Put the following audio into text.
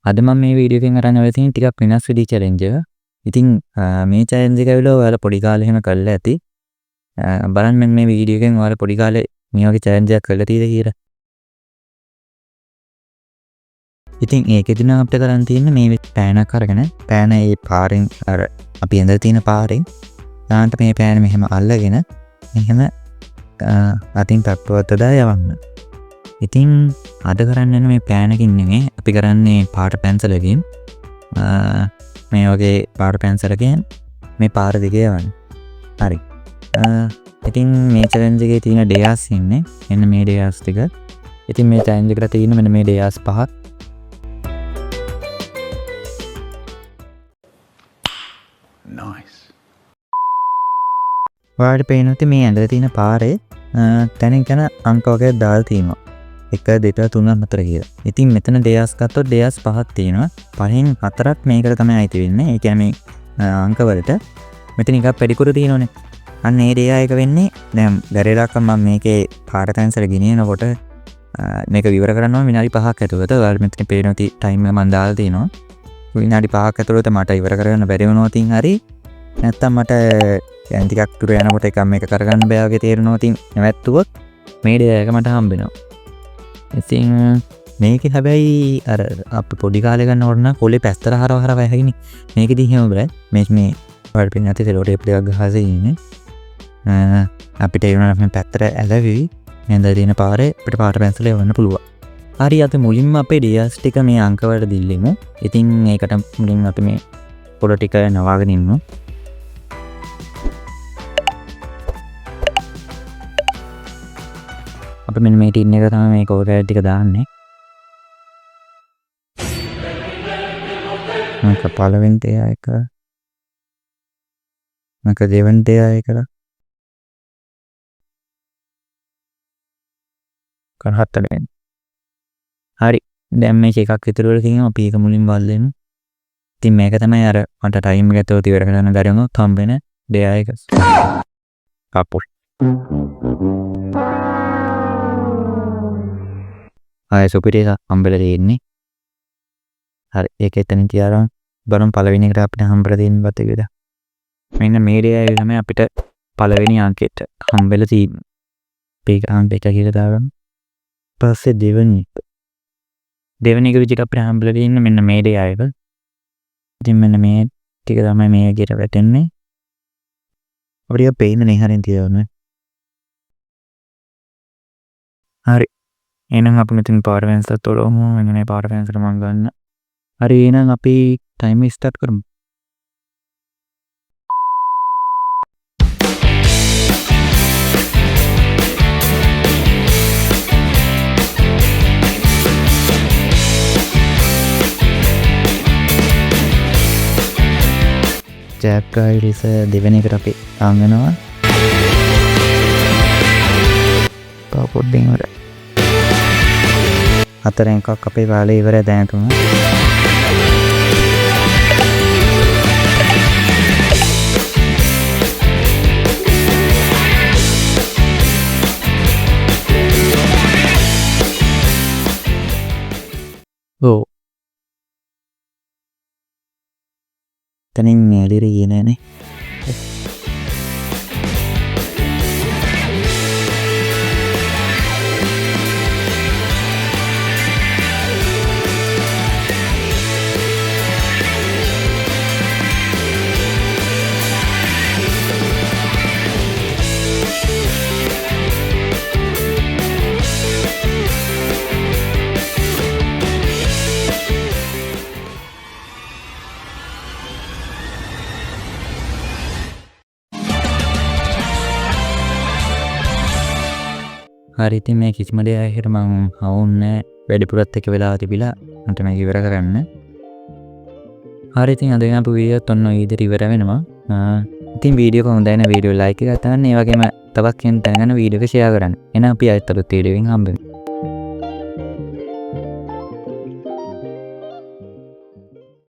අද මම මේ වීඩියෝ එකෙන් අරන් ආවේ තියෙන ටිකක් වෙනස් විදිහේ challenge එක. ඉතින් මේ challenge එක ඇවිල්ලා ඔයාලා පොඩි කාලේ එහෙම කරලා ඇති. බලන්න මම මේ වීඩියෝ එකෙන් ඔයාලා පොඩි කාලේ මේ වගේ challenge එකක් කරලා තියෙද කියලා. ඉතින් ඒකෙදි නම් අපිට කරන්න තියෙන්නේ මේ පෑනක් අරගෙන පෑන ඒ පාරෙන් අර අපි ඇඳලා තියෙන පාරෙන් දාන්න මේ පෑන මෙහෙම අල්ලගෙන මෙහෙම අතින් තට්ටුවත් දාලා යවන්න. ඉතින් අද කරන්න යන මේ පෑනකින් නෙමෙයි අපි කරන්නේ පාට පැන්සලකින් මේ වගේ පාට පැන්සලකින් මේ පාර දිගේ යවන්න. හරි. ඉතින් මේ challenge එකේ තියෙන ඩේස් ඉන්නේ. මෙන්න මේ ඩේස් ටික. ඉතින් මේ challenge එකට තියෙන මෙන්න මේ ඩේස් පහක්. Nice. ඔයාලට පේනවා මේ ඇඳලා තියෙන පාරේ තැනින් යන අංක වගේ දාලා තියෙනවා. 1 2 3 4 කියලා. ඉතින් මෙතන ඩේස් ගත්තොත් ඩේස් පහක් තියෙනවා. පහෙන් 4ක් මේකට තමයි අයිති වෙන්නේ. ඒ කියන්නේ අංක වලට මෙතන එකක් වැඩිකුර තියෙනවනේ. අන්න ඒ ඩේ එක වෙන්නේ දැන් බැරිලාක මම මේකේ පාට පැන්සල ගෙනියනකොට මේක විවර කරනවා විනාඩි 5ක් ඇතුළත. ඔයාලට මෙතන පේනවා ටයිම් එක මම දාලා තියෙනවා. විනාඩි 5ක් ඇතුළත මට ඉවර කරගන්න බැරි වුණොත් හරි නැත්තම් මට දැන් ටිකක් දුර යනකොට එකක් මේක කරගන්න බෑ වගේ තේරෙනවා. ඉතින් නැවැත්තුවොත් මේ ඩේ එක මට හම්බ වෙනවා. ඉතින් මේක හැබැයි අර අපි පොඩි කාලේ ගන්නකොට නම් කොලේ පැස්තර හරව වැහිනේ. මේකෙදි එහෙම බෑ. මේ ඔයාලට පේන්නේ නැති සෙලෝ ටේප් එකක් ගහලා ඉන්නේ. අපිට ඒ වුණා මේ පැත්තට ඇලවි නේද දින පාරේ අපිට පාට පැන්සල යවන්න පුළුවන්. හරි අපි මුලින්ම අපේ ඩේස් ටික මේ අංක වලට දිල්ලෙමු. ඉතින් ඒකට මුලින් අපි මේ පොළ ටික නවාගෙන ඉන්නු. අපි මෙන්න මේ ටින් එක තමයි මේ කෝඩ් ටික දාන්නේ. මම පළවෙනි දේ එක මම දෙවෙනි දේ එක කන හතරෙන්. හරි. දැන් මේක එකක් විතර වල තියෙනවා. අපි ඒක මුලින් බලමු. ඉතින් මේක තමයි අර මට ටයිම් එක ඇතුළත ඉවර කරන්න බැරි වුණොත් හම්බෙන දේ එක. කපුල්. ආයෙ සුපිරි එක හම්බෙලා තියෙන්නේ. හරි. ඒක එතනින් තියාරම් බලමු පළවෙනි එකට අපිට හම්බෙලා තියෙන බත් එකද. මෙන්න මේ දේ එක තමයි අපිට පළවෙනි අංකෙට හම්බෙලා තියෙන්නේ. මේක අංක එක කියලා දාගන්න. පස්සේ දෙවෙනි එක විදිහට අපිට හම්බෙලා තියෙන්නේ මෙන්න මේ දේ එක. ඉතින් මෙන්න මේ ටික තමයි මේ විදිහට වැටෙන්නේ. අපිට පේන්නේ නේ හරින් තියවන්නේ. හරි. එහෙනම් අපි මෙතන පාට පැන්සල් තොලමු. මෙන්න මේ පාට පැන්සල මම ගන්න. හරි එහෙනම් අපි ටයිම් ස්ටාර්ට් කරමු. ජැක් ගයිලිස දෙවෙනි එකට අපි අංගනවා. තව පොඩ්ඩින් ඉවරයි. හතරෙන් එකක් අපේ කාලේ ඉවරයි දැනටම. ඔව්. තනින් ඇලිර ගියේ නෑනේ. හරි ඉතින් මේ කිසිම දෙයකට මම හවුන්නේ වැඩිපුරත් එක වෙලා තිබිලා මට මේක ඉවර කරන්න. හරි ඉතින් අද ගාපු වීඩියෝත් ඔන්න ඔය විදිහට ඉවර වෙනවා. ඉතින් වීඩියෝ එක හොඳයි නම් වීඩියෝ ලයික් එකක් ගන්න. ඒ වගේම තවත් කෙනෙක් දැනගන්න වීඩියෝ එක ෂෙයා කරන්න. එහෙනම් අපි ආයෙත් අලුත් වීඩියෝ එකකින් හම්බෙමු.